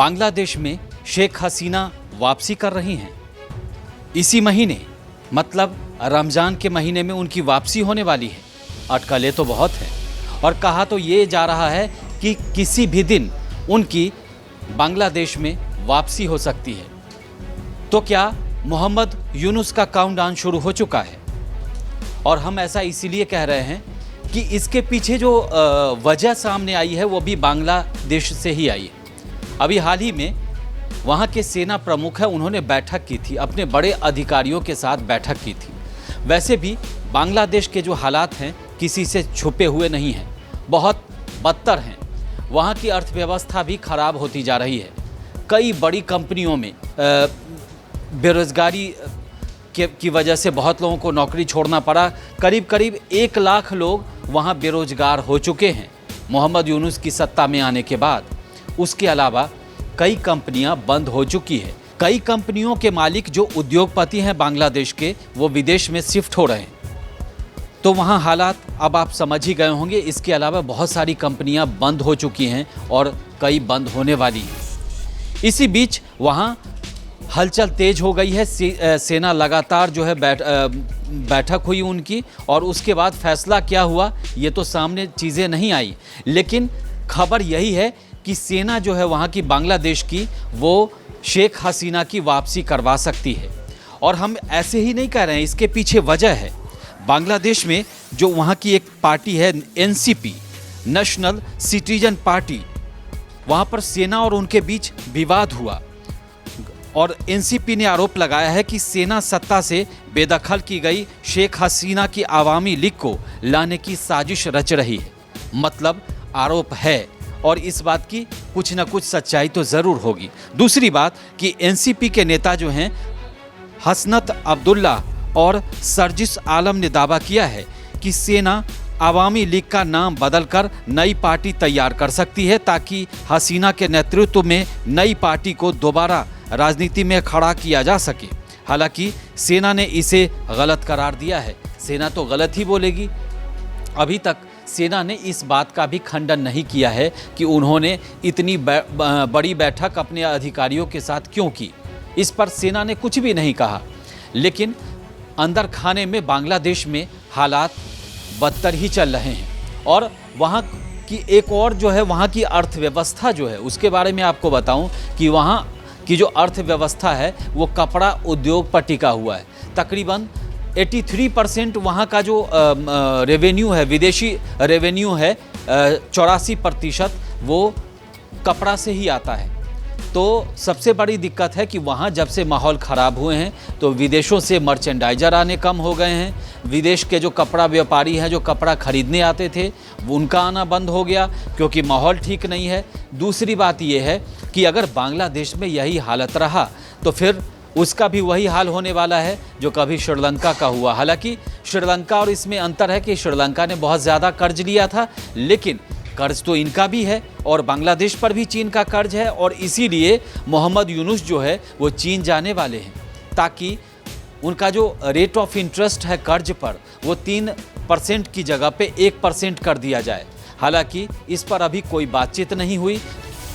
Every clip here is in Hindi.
बांग्लादेश में शेख हसीना वापसी कर रही हैं। इसी महीने मतलब रमज़ान के महीने में उनकी वापसी होने वाली है। अटकलें तो बहुत हैं और कहा तो ये जा रहा है कि किसी भी दिन उनकी बांग्लादेश में वापसी हो सकती है। तो क्या मोहम्मद यूनुस का काउंटडाउन शुरू हो चुका है? और हम ऐसा इसीलिए कह रहे हैं कि इसके पीछे जो वजह सामने आई है वो भी बांग्लादेश से ही आई है। अभी हाल ही में वहाँ के सेना प्रमुख है, उन्होंने बैठक की थी, अपने बड़े अधिकारियों के साथ बैठक की थी। वैसे भी बांग्लादेश के जो हालात हैं किसी से छुपे हुए नहीं हैं, बहुत बदतर हैं। वहाँ की अर्थव्यवस्था भी खराब होती जा रही है। कई बड़ी कंपनियों में बेरोजगारी की वजह से बहुत लोगों को नौकरी छोड़ना पड़ा। करीब करीब 1 लाख लोग वहाँ बेरोजगार हो चुके हैं मोहम्मद यूनुस की सत्ता में आने के बाद। उसके अलावा कई कंपनियां बंद हो चुकी है। कई कंपनियों के मालिक जो उद्योगपति हैं बांग्लादेश के, वो विदेश में शिफ्ट हो रहे हैं। तो वहाँ हालात अब आप समझ ही गए होंगे। इसके अलावा बहुत सारी कंपनियां बंद हो चुकी हैं और कई बंद होने वाली हैं। इसी बीच वहाँ हलचल तेज हो गई है। सेना लगातार जो है बैठक हुई उनकी, और उसके बाद फैसला क्या हुआ ये तो सामने चीज़ें नहीं आई, लेकिन खबर यही है कि सेना जो है वहाँ की बांग्लादेश की, वो शेख हसीना की वापसी करवा सकती है। और हम ऐसे ही नहीं कह रहे हैं, इसके पीछे वजह है। बांग्लादेश में जो वहाँ की एक पार्टी है एनसीपी, नेशनल सिटीजन पार्टी, वहाँ पर सेना और उनके बीच विवाद हुआ और एनसीपी ने आरोप लगाया है कि सेना सत्ता से बेदखल की गई शेख हसीना की आवामी लीग को लाने की साजिश रच रही है। मतलब आरोप है और इस बात की कुछ न कुछ सच्चाई तो ज़रूर होगी। दूसरी बात कि एनसीपी के नेता जो हैं हसनत अब्दुल्ला और सरजिस आलम ने दावा किया है कि सेना आवामी लीग का नाम बदलकर नई पार्टी तैयार कर सकती है ताकि हसीना के नेतृत्व में नई पार्टी को दोबारा राजनीति में खड़ा किया जा सके। हालांकि सेना ने इसे गलत करार दिया है। सेना तो गलत ही बोलेगी। अभी तक सेना ने इस बात का भी खंडन नहीं किया है कि उन्होंने इतनी बड़ी बैठक अपने अधिकारियों के साथ क्यों की। इस पर सेना ने कुछ भी नहीं कहा। लेकिन अंदर खाने में बांग्लादेश में हालात बदतर ही चल रहे हैं। और वहाँ की एक और जो है वहाँ की अर्थव्यवस्था जो है, उसके बारे में आपको बताऊं कि वहाँ की जो अर्थव्यवस्था है वो कपड़ा उद्योग पर टिका हुआ है। तकरीबन 83% वहाँ का जो रेवेन्यू है, विदेशी रेवेन्यू है, 84% वो कपड़ा से ही आता है। तो सबसे बड़ी दिक्कत है कि वहाँ जब से माहौल ख़राब हुए हैं तो विदेशों से मर्चेंडाइजर आने कम हो गए हैं। विदेश के जो कपड़ा व्यापारी हैं जो कपड़ा ख़रीदने आते थे उनका आना बंद हो गया क्योंकि माहौल ठीक नहीं है। दूसरी बात यह है कि अगर बांग्लादेश में यही हालत रहा तो फिर उसका भी वही हाल होने वाला है जो कभी श्रीलंका का हुआ। हालांकि श्रीलंका और इसमें अंतर है कि श्रीलंका ने बहुत ज़्यादा कर्ज लिया था, लेकिन कर्ज तो इनका भी है और बांग्लादेश पर भी चीन का कर्ज है। और इसीलिए मोहम्मद यूनुस जो है वो चीन जाने वाले हैं ताकि उनका जो रेट ऑफ इंटरेस्ट है कर्ज पर वो 3% की जगह पे 1% कर दिया जाए। हालांकि इस पर अभी कोई बातचीत नहीं हुई।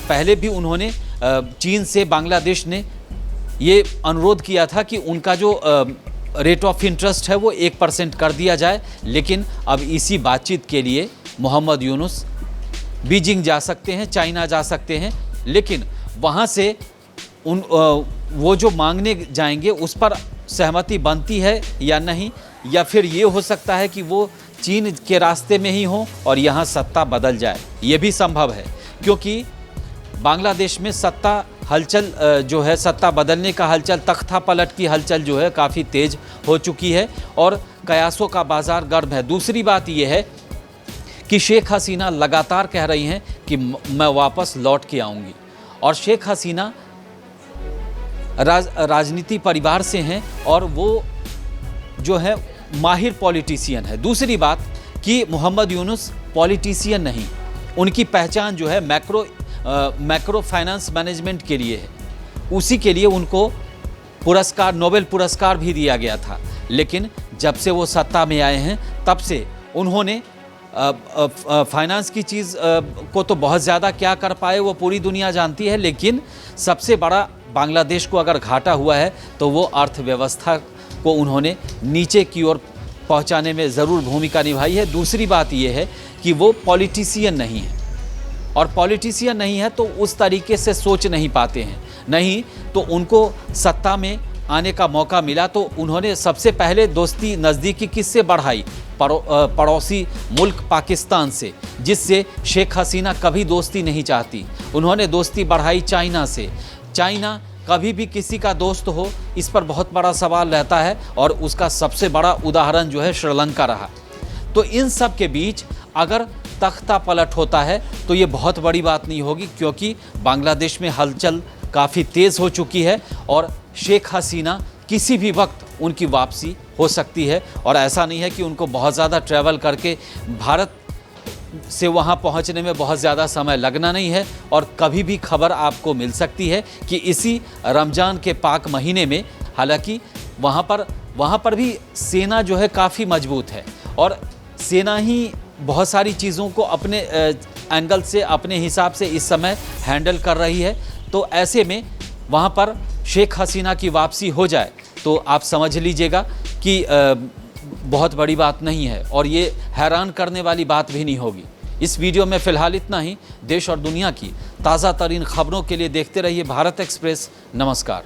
पहले भी उन्होंने चीन से बांग्लादेश ने ये अनुरोध किया था कि उनका जो रेट ऑफ इंटरेस्ट है वो 1% कर दिया जाए, लेकिन अब इसी बातचीत के लिए मोहम्मद यूनुस बीजिंग जा सकते हैं, चाइना जा सकते हैं, लेकिन वहाँ से वो जो मांगने जाएंगे उस पर सहमति बनती है या नहीं, या फिर ये हो सकता है कि वो चीन के रास्ते में ही हो और यहाँ सत्ता बदल जाए। ये भी संभव है क्योंकि बांग्लादेश में सत्ता हलचल जो है, सत्ता बदलने का हलचल, तख्ता पलट की हलचल जो है काफ़ी तेज़ हो चुकी है और कयासों का बाज़ार गर्म है। दूसरी बात यह है कि शेख हसीना लगातार कह रही हैं कि मैं वापस लौट के आऊँगी, और शेख हसीना राजनीति परिवार से हैं और वो जो है माहिर पॉलिटिशियन है। दूसरी बात कि मोहम्मद यूनुस पॉलिटिशियन नहीं, उनकी पहचान जो है मैक्रो फाइनेंस मैनेजमेंट के लिए है। उसी के लिए उनको पुरस्कार, नोबेल पुरस्कार भी दिया गया था। लेकिन जब से वो सत्ता में आए हैं तब से उन्होंने फाइनेंस की चीज़ को तो बहुत ज़्यादा क्या कर पाए वो पूरी दुनिया जानती है, लेकिन सबसे बड़ा बांग्लादेश को अगर घाटा हुआ है तो वो अर्थव्यवस्था को उन्होंने नीचे की ओर पहुंचाने में ज़रूर भूमिका निभाई है। दूसरी बात ये है कि वो पॉलिटिशियन नहीं है, और पॉलिटिशियन नहीं है तो उस तरीके से सोच नहीं पाते हैं। नहीं तो उनको सत्ता में आने का मौका मिला तो उन्होंने सबसे पहले दोस्ती नज़दीकी किससे बढ़ाई? पड़ोसी मुल्क पाकिस्तान से, जिससे शेख हसीना कभी दोस्ती नहीं चाहती। उन्होंने दोस्ती बढ़ाई चाइना से। चाइना कभी भी किसी का दोस्त हो, इस पर बहुत बड़ा सवाल रहता है, और उसका सबसे बड़ा उदाहरण जो है श्रीलंका रहा। तो इन सब के बीच अगर तख्ता पलट होता है तो ये बहुत बड़ी बात नहीं होगी, क्योंकि बांग्लादेश में हलचल काफ़ी तेज़ हो चुकी है और शेख हसीना किसी भी वक्त उनकी वापसी हो सकती है। और ऐसा नहीं है कि उनको बहुत ज़्यादा ट्रैवल करके भारत से वहाँ पहुँचने में बहुत ज़्यादा समय लगना नहीं है, और कभी भी खबर आपको मिल सकती है कि इसी रमज़ान के पाक महीने में, हालांकि वहाँ पर भी सेना जो है काफ़ी मजबूत है, और सेना ही बहुत सारी चीज़ों को अपने एंगल से, अपने हिसाब से इस समय हैंडल कर रही है। तो ऐसे में वहाँ पर शेख हसीना की वापसी हो जाए तो आप समझ लीजिएगा कि बहुत बड़ी बात नहीं है, और ये हैरान करने वाली बात भी नहीं होगी। इस वीडियो में फ़िलहाल इतना ही। देश और दुनिया की ताज़ा तरीन खबरों के लिए देखते रहिए भारत एक्सप्रेस। नमस्कार।